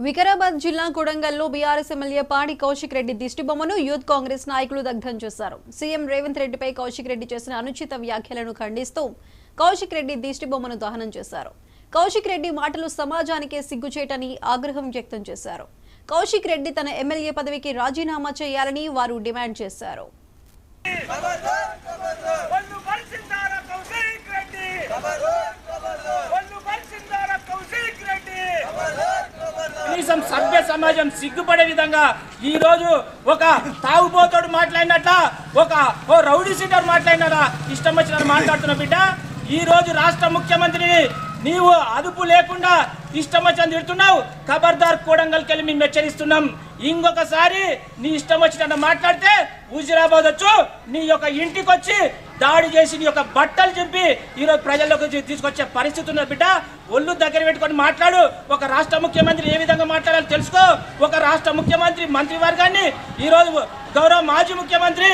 వికారాబాద్ జిల్లా కొడంగల్లో BRS MLA పాడి కౌశిక్ రెడ్డి దిష్టిబొమ్మను యూత్ కాంగ్రెస్ నాయకులు దగ్ధం చేశారు. సీఎం రేవంత్ రెడ్డిపై కౌశిక్ రెడ్డి చేసిన అనుచిత వ్యాఖ్యలను ఖండిస్తూ కౌశిక్ రెడ్డి దిష్టిబొమ్మను దహనం చేశారు. కౌశిక్ రెడ్డి మాటలు సమాజానికే సిగ్గుచేటని ఆగ్రహం వ్యక్తం చేశారు. కౌశిక్ రెడ్డి తన ఎమ్మెల్యే పదవికి రాజీనామా చేయాలని వారు డిమాండ్ చేశారు. కనీసం సభ్య సమాజం సిగ్గుపడే విధంగా ఈ రోజు ఒక తాగుబోతోడు మాట్లాడినట్ల ఓ రౌడీ సీటర్ మాట్లాడినట్లా ఇష్టం వచ్చిన మాట్లాడుతున్న బిడ్డ ఈ రోజు రాష్ట్ర ముఖ్యమంత్రిని నీవు అదుపు లేకుండా ఇష్టం వచ్చిన తిడుతున్నావు. ఖబర్దార్ కొడంగల్కి వెళ్ళి మేము హెచ్చరిస్తున్నాం. ఇంకొకసారి నీ ఇష్టం వచ్చినట్టు మాట్లాడితే హుజురాబాద్ వచ్చు నీ యొక్క ఇంటికి వచ్చి దాడి చేసి నీ యొక్క బట్టలు చింపి ఈరోజు ప్రజల్లోకి తీసుకొచ్చే పరిస్థితి ఉన్న బిడ్డ. ఒళ్ళు దగ్గర పెట్టుకొని మాట్లాడు. ఒక రాష్ట్ర ముఖ్యమంత్రి ఏ విధంగా మాట్లాడాలో తెలుసుకో. ఒక రాష్ట్ర ముఖ్యమంత్రి మంత్రివర్గాన్ని ఈరోజు గౌరవ మాజీ ముఖ్యమంత్రి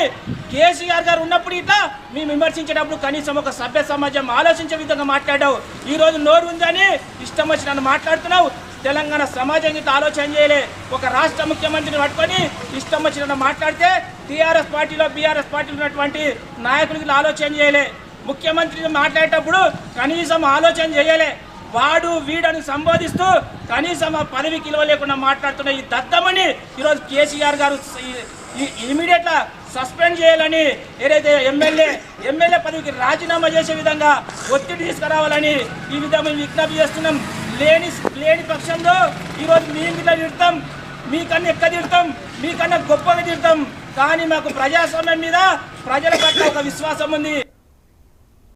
కేసీఆర్ గారు ఉన్నప్పుడు ఇట్లా మేము విమర్శించేటప్పుడు కనీసం ఒక సభ్య సమాజం ఆలోచించే విధంగా మాట్లాడావు. ఈరోజు నోరు ఉందని ఇష్టం వచ్చి నన్ను మాట్లాడుతున్నావు. తెలంగాణ సమాజం ఇట్లా ఆలోచన చేయలే. ఒక రాష్ట్ర ముఖ్యమంత్రిని పట్టుకొని ఇష్టం వచ్చిన మాట్లాడితే టీఆర్ఎస్ పార్టీలో బీఆర్ఎస్ పార్టీలో ఉన్నటువంటి నాయకులకి ఇట్లా ఆలోచన చేయలే. ముఖ్యమంత్రిని మాట్లాడేటప్పుడు కనీసం ఆలోచన చేయలే. వాడు వీడని సంబోధిస్తూ కనీసం ఆ పదవికి విలువ లేకుండా మాట్లాడుతున్న ఈ దద్దమని ఈరోజు కేసీఆర్ గారు ఇమీడియట్గా సస్పెండ్ చేయాలని ఏదైతే ఎమ్మెల్యే పదవికి రాజీనామా చేసే విధంగా ఒత్తిడి తీసుకురావాలని ఈ విధంగా విజ్ఞప్తి చేస్తున్నాం. లేని పక్షంలో ఈరోజు మేము ఇట్లా తిడతాం, మీకన్నా ఎక్కువ తిడతాం, మీకన్నా గొప్పగా తిడతాం. కానీ మాకు ప్రజాస్వామ్యం మీద ప్రజల పట్ల ఒక విశ్వాసం ఉంది.